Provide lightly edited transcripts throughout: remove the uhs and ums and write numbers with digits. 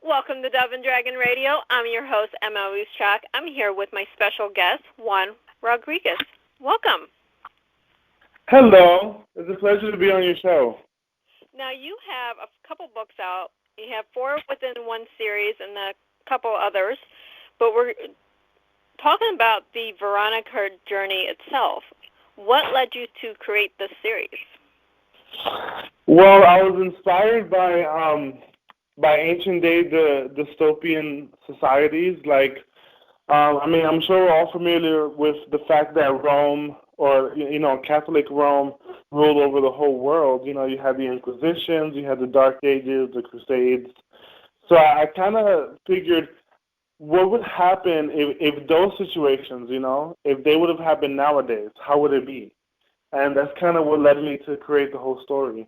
Welcome to Dove and Dragon Radio. I'm your host, M.L.Ruscsak. I'm here with my special guest, Juan Rodriguez. Welcome. Hello. It's a pleasure to be on your show. Now, you have a couple books out. You have 4 within one series and a couple others, but we're talking about the Veronica journey itself. What led you to create this series? Well, I was inspired by ancient day dystopian societies. I'm sure we're all familiar with the fact that Rome, or Catholic Rome, ruled over the whole world. You had the Inquisitions, you had the Dark Ages, the Crusades. So I kind of figured, what would happen if those situations, if they would have happened nowadays? How would it be? And that's kind of what led me to create the whole story.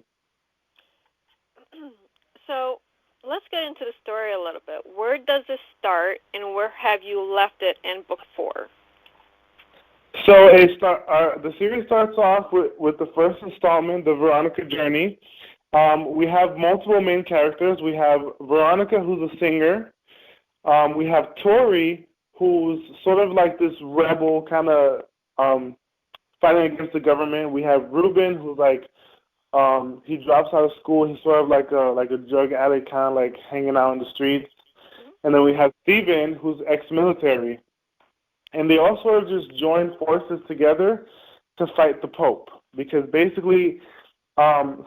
So let's get into the story a little bit. Where does this start, and where have you left it in book 4? So the series starts off with the first installment, the Veronica journey. We have multiple main characters. We have Veronica, who's a singer. We have Tori, who's sort of like this rebel, kind of fighting against the government. We have Reuben, who's like, he drops out of school. He's sort of like a drug addict, kind of like hanging out in the streets. And then we have Steven, who's ex-military. And they all sort of just join forces together to fight the Pope, because basically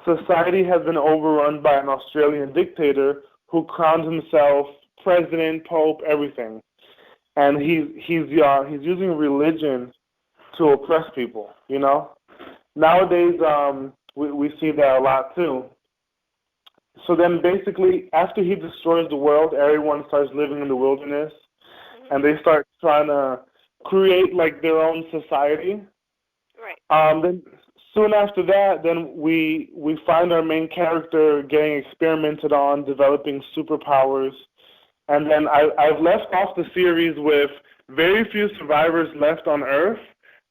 society has been overrun by an Australian dictator who crowned himself president, Pope, everything. And he's using religion to oppress people, Nowadays, we see that a lot too. So then basically, after he destroys the world, everyone starts living in the wilderness, and they start trying to create like their own society. Right. Then soon after that, then we find our main character getting experimented on, developing superpowers. And then I've left off the series with very few survivors left on Earth,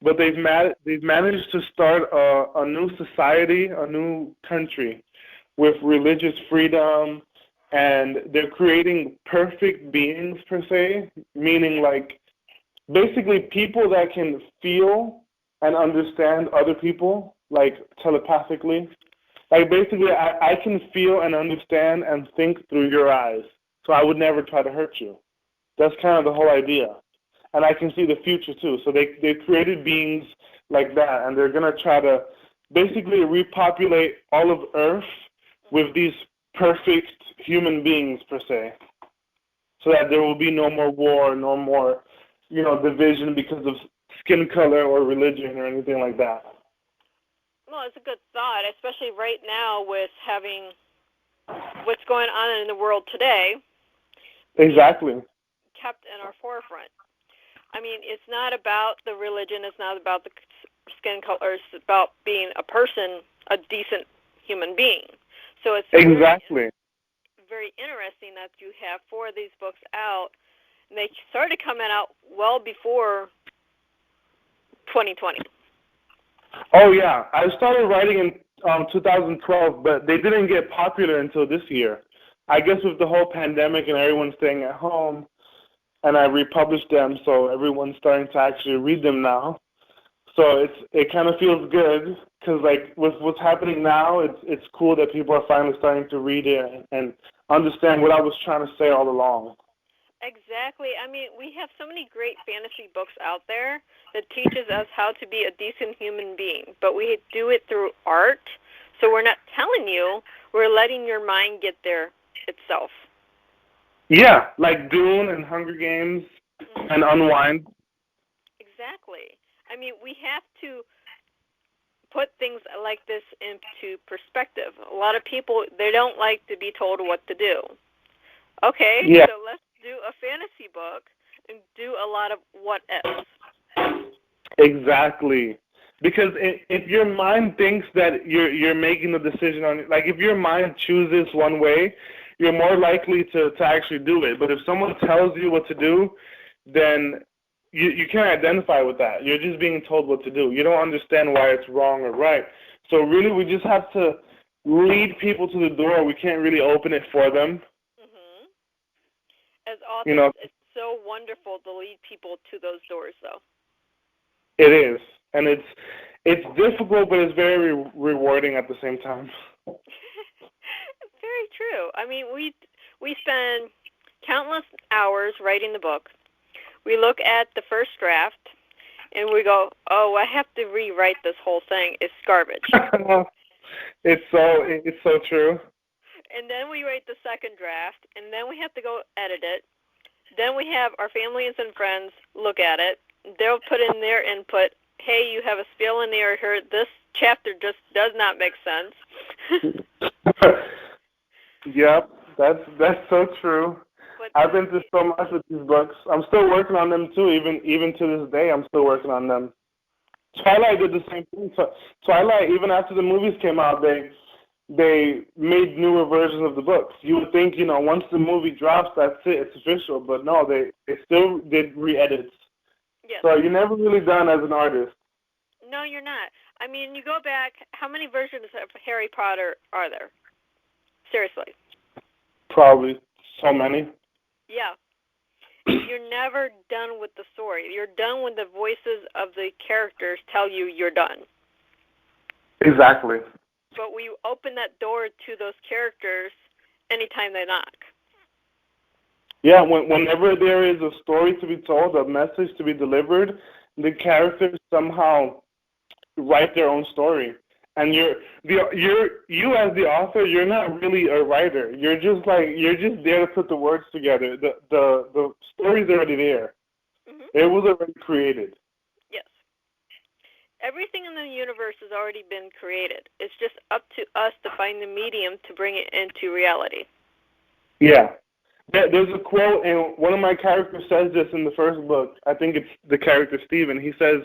but they've managed to start a new society, a new country with religious freedom, and they're creating perfect beings per se, meaning like basically people that can feel and understand other people, like telepathically. Like basically I can feel and understand and think through your eyes, so I would never try to hurt you. That's kind of the whole idea. And I can see the future too. So they created beings like that, and they're going to try to basically repopulate all of Earth with these perfect human beings per se, so that there will be no more war, no more, division because of skin color or religion or anything like that. Well, it's a good thought, especially right now with having what's going on in the world today. Exactly. Kept in our forefront. I mean, it's not about the religion, it's not about the skin color, it's about being a person, a decent human being. So it's exactly very interesting that you have 4 of these books out, and they started coming out well before 2020. Oh, yeah. I started writing in 2012, but they didn't get popular until this year. I guess with the whole pandemic and everyone staying at home, and I republished them, so everyone's starting to actually read them now. So it kind of feels good, because like with what's happening now, it's cool that people are finally starting to read it and understand what I was trying to say all along. Exactly. I mean, we have so many great fantasy books out there that teaches us how to be a decent human being, but we do it through art. So we're not telling you, we're letting your mind get there itself. Yeah, like Dune and Hunger Games and Unwind. Exactly. I mean, we have to put things like this into perspective. A lot of people, they don't like to be told what to do. Okay, yeah. So let's do a fantasy book and do a lot of what ifs. Exactly. Because if your mind thinks that you're making the decision on it, like if your mind chooses one way, you're more likely to actually do it. But if someone tells you what to do, then you can't identify with that. You're just being told what to do. You don't understand why it's wrong or right. So really, we just have to lead people to the door. We can't really open it for them. It's so wonderful to lead people to those doors, though. It is, and it's difficult, but it's very rewarding at the same time. Very true. I mean, we spend countless hours writing the book. We look at the first draft, and we go, "Oh, I have to rewrite this whole thing. It's garbage." It's so true. And then we write the second draft, and then we have to go edit it. Then we have our families and friends look at it. They'll put in their input. Hey, you have a spelling error here. This chapter just does not make sense. Yep, that's so true. I've been through so much with these books. I'm still working on them too. Even to this day, I'm still working on them. Twilight did the same thing. Twilight, even after the movies came out, they made newer versions of the books. You would think, once the movie drops, that's it, it's official. But no, they still did re-edits. Yes. So you're never really done as an artist. No, you're not. I mean, you go back, how many versions of Harry Potter are there? Seriously. Probably so many. Yeah. You're never done with the story. You're done when the voices of the characters tell you you're done. Exactly. But we open that door to those characters anytime they knock. Yeah, whenever there is a story to be told, a message to be delivered, the characters somehow write their own story. And you as the author, you're not really a writer. You're just there to put the words together. The story's already there. Mm-hmm. It was already created. Yes. Everything in the universe has already been created. It's just up to us to find the medium to bring it into reality. Yeah. There's a quote, and one of my characters says this in the first book. I think it's the character Stephen. He says,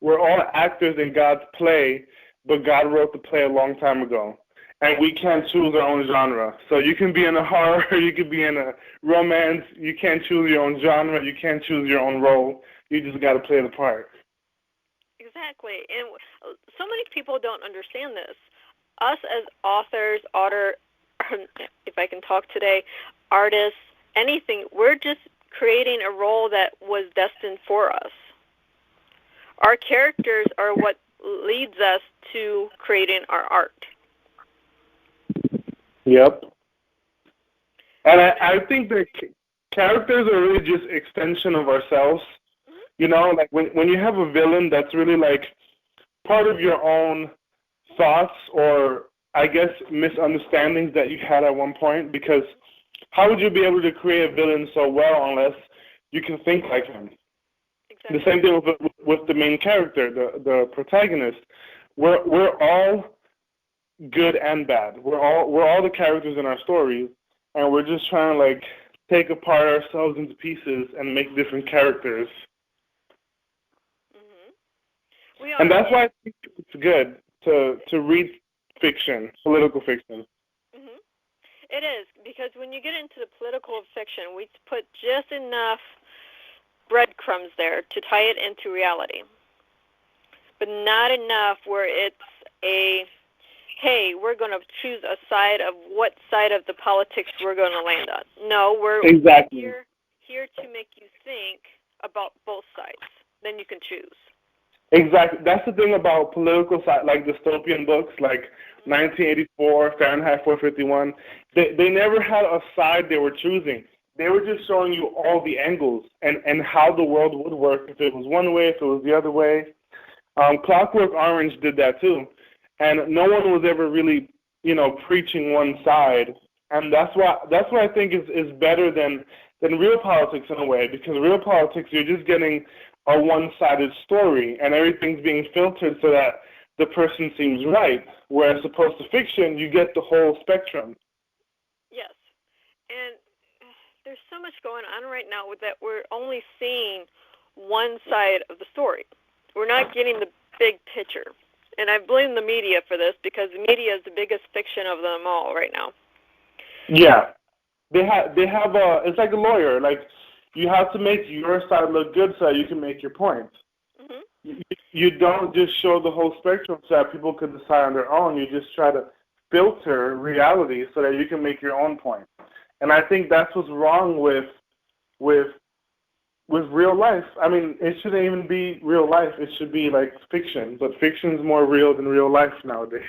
"We're all actors in God's play, but God wrote the play a long time ago, and we can't choose our own genre. So you can be in a horror, you can be in a romance, you can't choose your own genre, you can't choose your own role. You just got to play the part." Exactly, and so many people don't understand this. Us as authors, if I can talk today, artists, anything, we're just creating a role that was destined for us. Our characters are what leads us to creating our art. Yep. And I think that characters are really just extension of ourselves. Mm-hmm. Like when you have a villain that's really like part of your own thoughts or, I guess, misunderstandings that you had at one point, because how would you be able to create a villain so well unless you can think like him? Exactly. The same thing with the main character, the protagonist. We're all good and bad. We're all the characters in our stories, and we're just trying to like take apart ourselves into pieces and make different characters. Mm-hmm. And that's why I think it's good to read fiction, political fiction. Mm-hmm. It is, because when you get into the political fiction, we put just enough breadcrumbs there to tie it into reality, but not enough where it's hey, we're going to choose a side of what side of the politics we're going to land on. No, we're exactly here to make you think about both sides. Then you can choose. Exactly. That's the thing about political side, like dystopian books, like 1984, Fahrenheit 451. They never had a side they were choosing. They were just showing you all the angles and how the world would work if it was one way, if it was the other way. Clockwork Orange did that too. And no one was ever really, preaching one side. And that's what I think is better than real politics in a way, because real politics, you're just getting a one-sided story, and everything's being filtered so that the person seems right. Whereas opposed to fiction, you get the whole spectrum. Yes. And there's so much going on right now with that we're only seeing one side of the story. We're not getting the big picture. And I blame the media for this, because the media is the biggest fiction of them all right now. Yeah. They have it's like a lawyer. Like, you have to make your side look good so that you can make your point. Mm-hmm. You don't just show the whole spectrum so that people can decide on their own. You just try to filter reality so that you can make your own point. And I think that's what's wrong with with real life. I mean, it shouldn't even be real life. It should be like fiction, but fiction's more real than real life nowadays.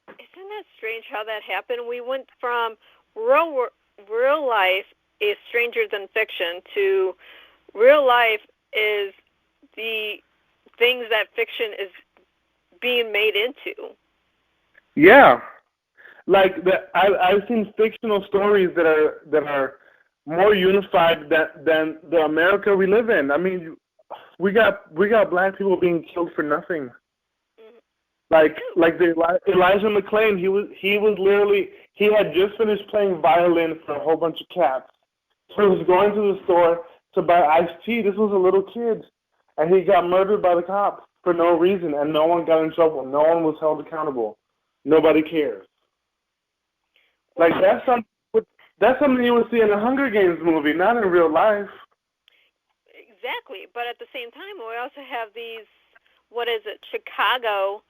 Isn't that strange how that happened? We went from real life is stranger than fiction to real life is the things that fiction is being made into. Yeah, like I've seen fictional stories that are more unified than the America we live in. I mean, we got black people being killed for nothing. Like Elijah McClain, he was literally, he had just finished playing violin for a whole bunch of cats. So he was going to the store to buy iced tea. This was a little kid, and he got murdered by the cops for no reason, and no one got in trouble. No one was held accountable. Nobody cares. Like that's something you would see in a Hunger Games movie, not in real life. Exactly, but at the same time, we also have these. What is it? Chicago.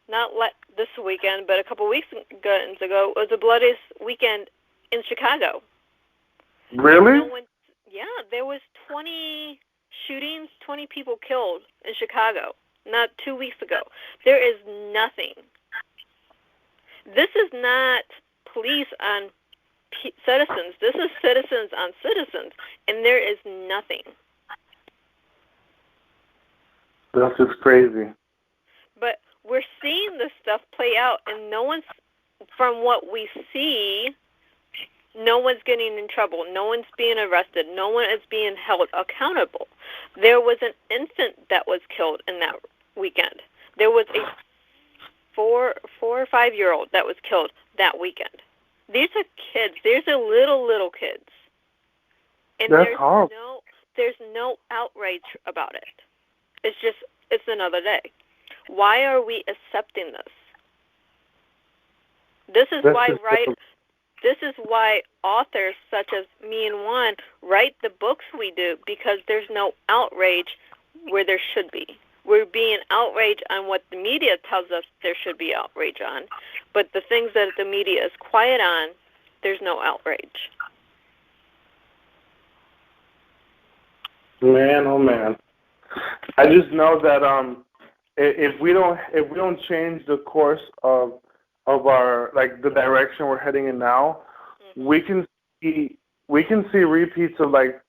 Not this weekend, but a couple weeks ago, was the bloodiest weekend in Chicago. Really? There was 20 shootings, 20 people killed in Chicago, not 2 weeks ago. There is nothing. This is not police on citizens. This is citizens on citizens, and there is nothing. That's just crazy. But we're seeing this stuff play out, and no one's, from what we see, no one's getting in trouble. No one's being arrested. No one is being held accountable. There was an infant that was killed in that weekend. There was a 4 or 5 year-old that was killed that weekend. These are kids. These are little kids. And that's horrible. There's no outrage about it. It's another day. Why are we accepting this? This is why authors such as me and Juan write the books we do, because there's no outrage where there should be. We're being outraged on what the media tells us there should be outrage on, but the things that the media is quiet on, there's no outrage. Man, oh man. I just know that if we don't change the course of our, like, the direction we're heading in now, we can see repeats of, like,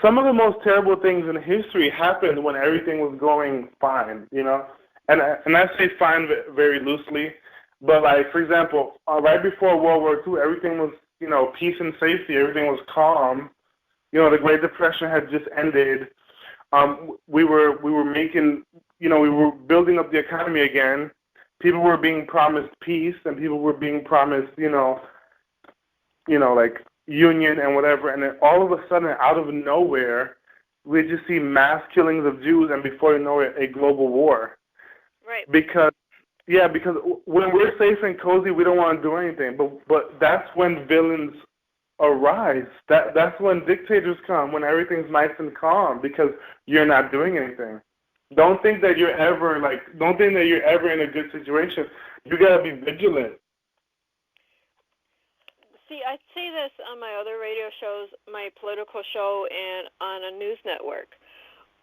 some of the most terrible things in history happened when everything was going fine, you know. And I say fine very loosely, but, like, for example, right before World War II, everything was, you know, peace and safety. Everything was calm. You know, the Great Depression had just ended. We were making, you know, we were building up the economy again. People were being promised peace, and people were being promised, you know, like union and whatever. And then all of a sudden, out of nowhere, we just see mass killings of Jews, and before you know it, a global war. Right. Because when we're safe and cozy, we don't want to do anything. But that's when villains arise. That's when dictators come, when everything's nice and calm, because you're not doing anything. Don't think that you're ever in a good situation. You gotta be vigilant. See, I say this on my other radio shows, my political show, and on a news network.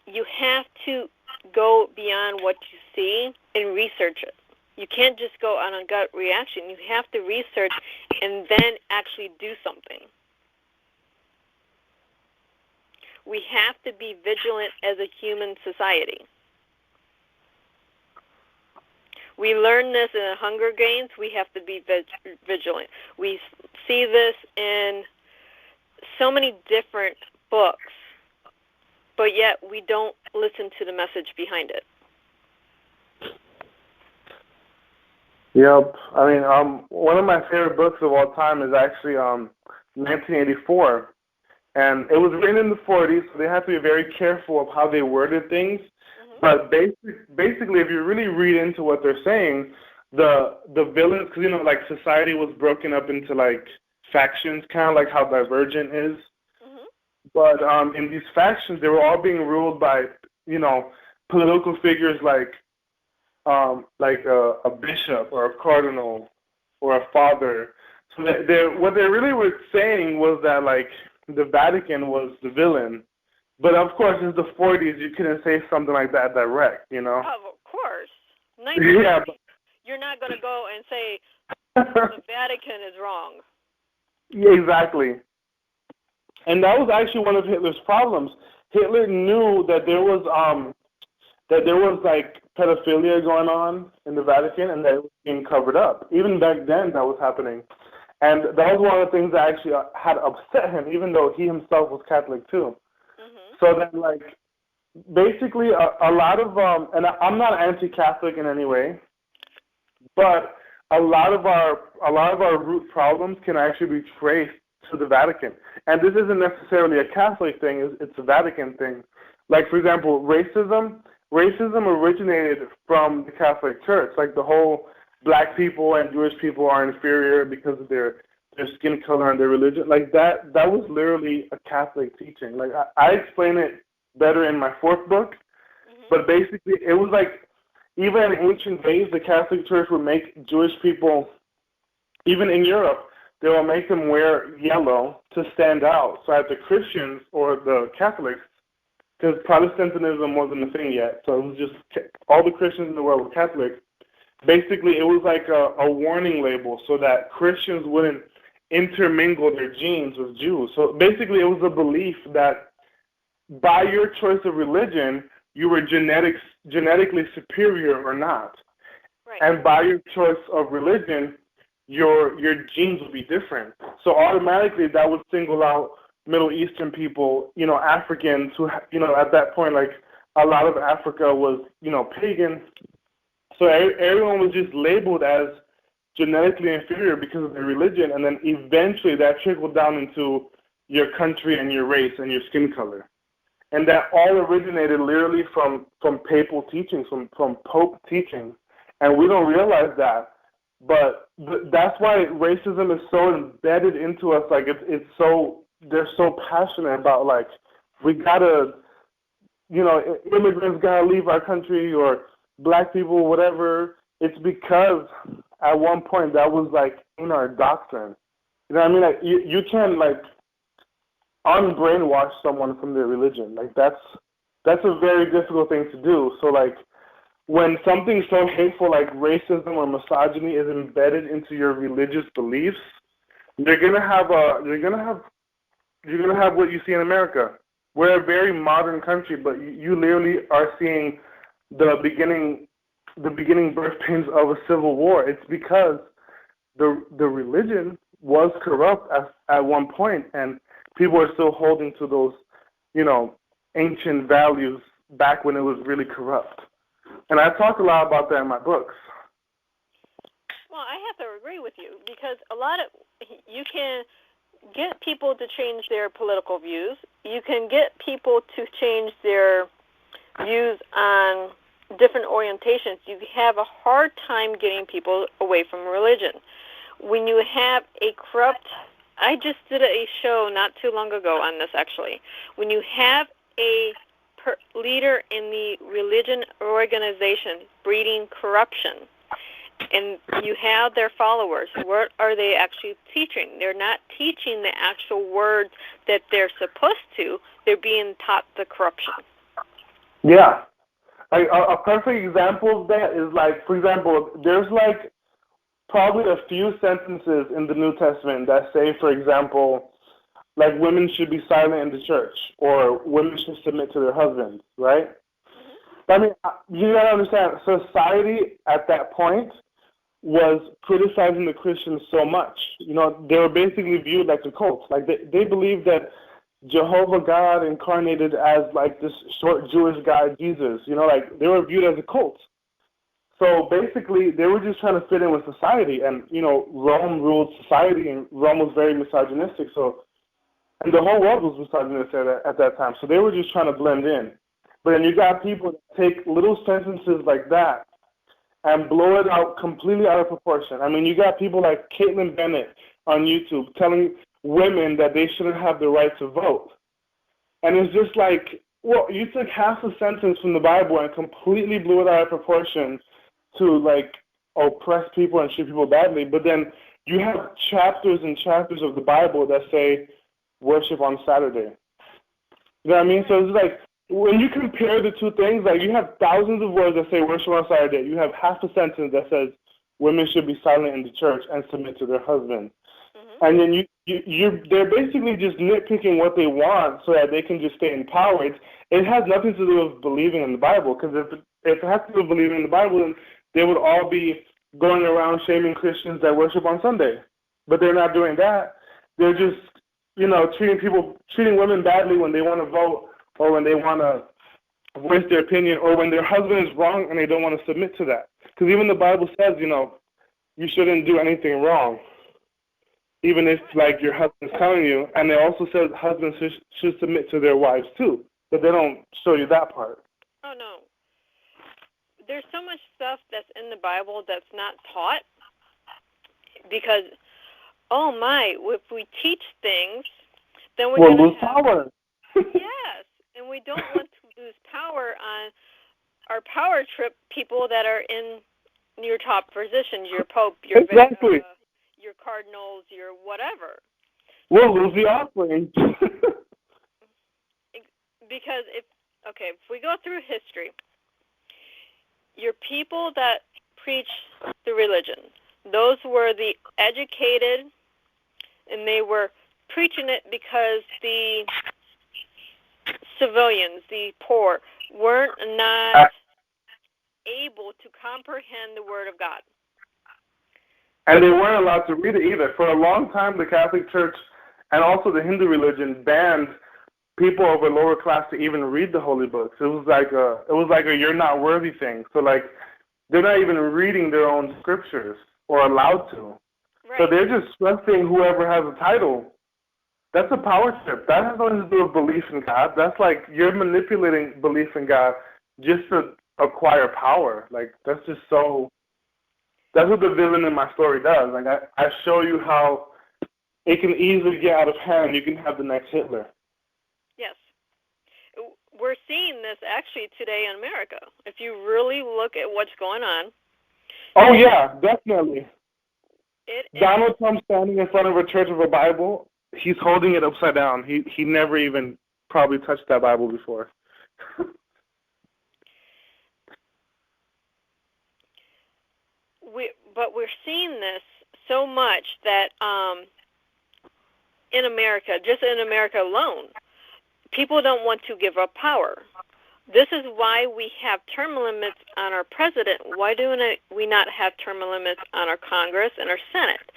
You have to go beyond what you see and research it. You can't just go on a gut reaction. You have to research and then actually do something. We have to be vigilant as a human society. We learn this in the Hunger Games. We have to be vigilant. We see this in so many different books, but yet we don't listen to the message behind it. Yep. I mean, one of my favorite books of all time is actually 1984. And it was written in the 40s, so they had to be very careful of how they worded things. But basically, if you really read into what they're saying, the villains, because, you know, like, society was broken up into, like, factions, kind of like how Divergent is. But in these factions, they were all being ruled by, you know, political figures like a bishop or a cardinal or a father. So what they really were saying was that, like, the Vatican was the villain. But of course, it's the 40s. You couldn't say something like that direct, you know? Oh, of course. Yeah. You're not going to go and say the Vatican is wrong. Yeah, exactly. And that was actually one of Hitler's problems. Hitler knew that there was like pedophilia going on in the Vatican, and that it was being covered up. Even back then, that was happening. And that was one of the things that actually had upset him, even though he himself was Catholic too. Mm-hmm. So then, like, basically, a lot of and I'm not anti-Catholic in any way, but a lot of our root problems can actually be traced to the Vatican. And this isn't necessarily a Catholic thing; it's a Vatican thing. Like, for example, racism. Racism originated from the Catholic Church. Like, the whole black people and Jewish people are inferior because of their skin color and their religion. Like, that was literally a Catholic teaching. Like, I explain it better in my 4th book, but basically it was like, even in ancient days, the Catholic Church would make Jewish people, even in Europe, they will make them wear yellow to stand out, so that the Christians or the Catholics, because Protestantism wasn't a thing yet, so it was just all the Christians in the world were Catholic. Basically, it was like a warning label so that Christians wouldn't intermingle their genes with Jews. So basically, it was a belief that by your choice of religion, you were genetically superior or not. Right. And by your choice of religion, your genes would be different. So automatically, that would single out Middle Eastern people, you know, Africans who, you know, at that point, like, a lot of Africa was, you know, pagan. So everyone was just labeled as genetically inferior because of their religion, and then eventually that trickled down into your country and your race and your skin color. And that all originated literally from papal teachings, from Pope teaching. And we don't realize that. But that's why racism is so embedded into us. Like, it's so, they're so passionate about, like, we gotta, you know, immigrants gotta leave our country, or black people, whatever. It's because at one point that was, like, in our doctrine. You know what I mean? Like, you can't, like, unbrainwash someone from their religion. Like, that's a very difficult thing to do. So, like, when something so hateful like racism or misogyny is embedded into your religious beliefs, you're gonna have what you see in America. We're a very modern country, but you literally are seeing the beginning birth pains of a civil war. It's because the religion was corrupt at one point, and people are still holding to those, you know, ancient values back when it was really corrupt. And I talk a lot about that in my books. Well, I have to agree with you, because you can get people to change their political views. You can get people to change their views on different orientations. You have a hard time getting people away from religion. When you have a corrupt, I just did a show not too long ago on this, actually. When you have a leader in the religion organization breeding corruption, and you have their followers, what are they actually teaching? They're not teaching the actual words that they're supposed to. They're being taught the corruption. Yeah. A perfect example of that is, like, for example, there's, like, probably a few sentences in the New Testament that say, for example, like, women should be silent in the church, or women should submit to their husbands, right? Mm-hmm. I mean, you gotta understand, society at that point was criticizing the Christians so much. You know, they were basically viewed like a cult. Like, they believed that Jehovah God incarnated as, like, this short Jewish guy, Jesus. You know, like, they were viewed as a cult. So basically, they were just trying to fit in with society. And, you know, Rome ruled society, and Rome was very misogynistic. And the whole world was misogynistic at that time. So they were just trying to blend in. But then you got people that take little sentences like that and blow it out completely out of proportion. I mean, you got people like Caitlin Bennett on YouTube telling women that they shouldn't have the right to vote. And it's just like, well, you took half a sentence from the Bible and completely blew it out of proportion to, like, oppress people and treat people badly. But then you have chapters and chapters of the Bible that say worship on Saturday. You know what I mean? So it's like when you compare the two things, like you have thousands of words that say worship on Saturday. You have half a sentence that says women should be silent in the church and submit to their husband. And then they're basically just nitpicking what they want so that they can just stay in power. It has nothing to do with believing in the Bible, because if it has to do with believing in the Bible, then they would all be going around shaming Christians that worship on Sunday. But they're not doing that. They're just, treating women badly when they want to vote, or when they want to voice their opinion, or when their husband is wrong and they don't want to submit to that. Because even the Bible says, you shouldn't do anything wrong, even if, like, your husband's telling you. And it also says husbands should submit to their wives, too. But they don't show you that part. Oh, no. There's so much stuff that's in the Bible that's not taught because, oh, my, if we teach things, then we'll lose power. Yes, and we don't want to lose power on our power trip people that are in your top positions, your pope, your your cardinals, your whatever. We'll lose the offering. Because if we go through history, your people that preach the religion, those were the educated, and they were preaching it because the civilians, the poor, weren't not able to comprehend the Word of God. And they weren't allowed to read it either. For a long time, the Catholic Church and also the Hindu religion banned people of a lower class to even read the holy books. It was like a you're not worthy thing. So, like, they're not even reading their own scriptures or allowed to. Right. So they're just trusting whoever has a title. That's a power trip. That has nothing to do with belief in God. That's like you're manipulating belief in God just to acquire power. Like, that's just so... That's what the villain in my story does. Like, I show you how it can easily get out of hand. You can have the next Hitler. Yes. We're seeing this actually today in America. If you really look at what's going on. Oh, yeah, definitely. Donald Trump standing in front of a church of a Bible, he's holding it upside down. He never even probably touched that Bible before. But we're seeing this so much that in America, just in America alone, people don't want to give up power. This is why we have term limits on our president. Why do we not have term limits on our Congress and our Senate?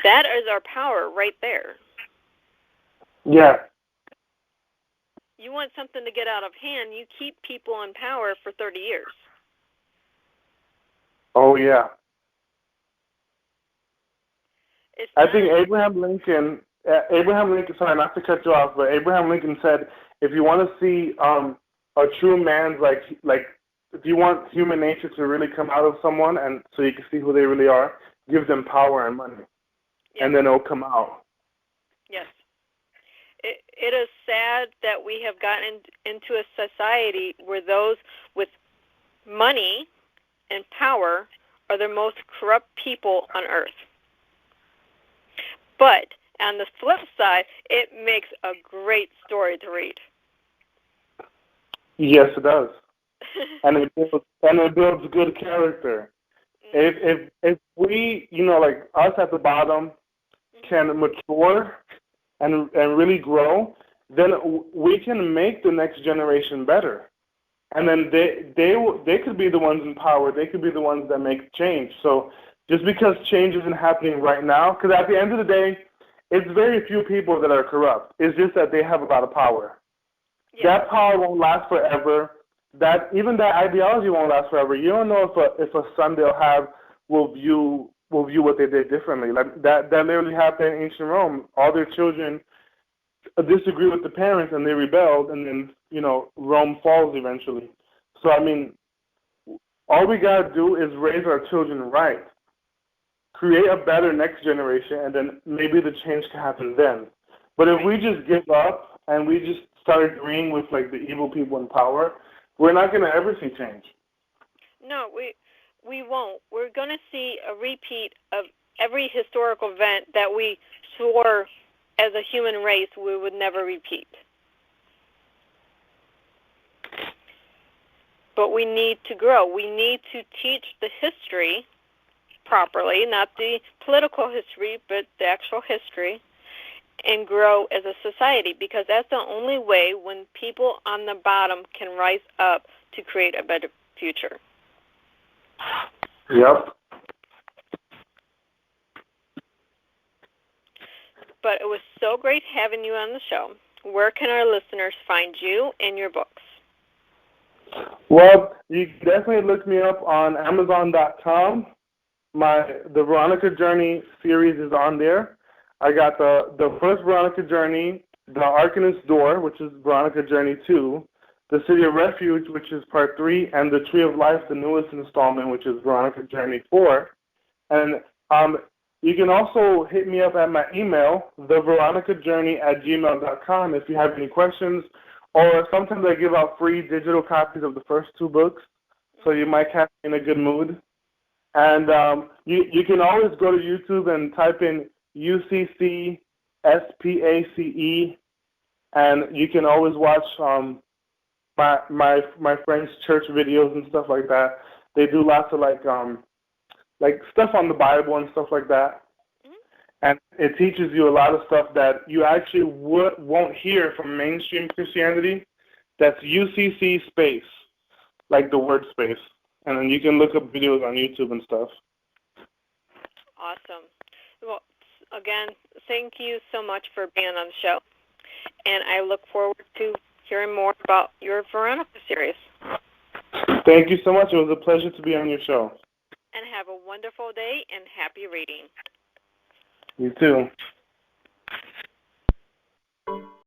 That is our power right there. Yeah. You want something to get out of hand, you keep people in power for 30 years. Oh, yeah. I think Abraham Lincoln, sorry, not to cut you off, but Abraham Lincoln said, if you want to see a true man's, like if you want human nature to really come out of someone and so you can see who they really are, give them power and money. Yes. And then it'll come out. Yes. It is sad that we have gotten into a society where those with money and power are the most corrupt people on earth. But on the flip side, it makes a great story to read. Yes, it does. and it builds good character. Mm-hmm. If we, like us at the bottom, can mature and really grow, then we can make the next generation better. And then they could be the ones in power. They could be the ones that make change. So just because change isn't happening right now, because at the end of the day, it's very few people that are corrupt. It's just that they have a lot of power. Yeah. That power won't last forever. Even that ideology won't last forever. You don't know if a son they'll have will view what they did differently. Like that literally happened in ancient Rome. All their children disagree with the parents and they rebelled, and then Rome falls eventually. So I mean, all we gotta do is raise our children right. Create a better next generation, and then maybe the change can happen then. But if we just give up and we just start agreeing with like the evil people in power, we're not going to ever see change. No, we won't. We're going to see a repeat of every historical event that we swore as a human race we would never repeat. But we need to grow. We need to teach the history properly, not the political history, but the actual history, and grow as a society, because that's the only way when people on the bottom can rise up to create a better future. Yep. But it was so great having you on the show. Where can our listeners find you and your books? Well, you can definitely look me up on Amazon.com. The Veronica Journey series is on there. I got the first Veronica Journey, the Arcanist Door, which is Veronica Journey 2, the City of Refuge, which is Part 3, and the Tree of Life, the newest installment, which is Veronica Journey 4. And you can also hit me up at my email, theveronicajourney@gmail.com, if you have any questions. Or sometimes I give out free digital copies of the first 2 books, so you might catch me in a good mood. And you can always go to YouTube and type in UCC SPACE, and you can always watch my friends' church videos and stuff like that. They do lots of like stuff on the Bible and stuff like that. And it teaches you a lot of stuff that you actually won't hear from mainstream Christianity. That's UCC space, like the word space. And then you can look up videos on YouTube and stuff. Awesome. Well, again, thank you so much for being on the show. And I look forward to hearing more about your Veronica series. Thank you so much. It was a pleasure to be on your show. And have a wonderful day and happy reading. You too.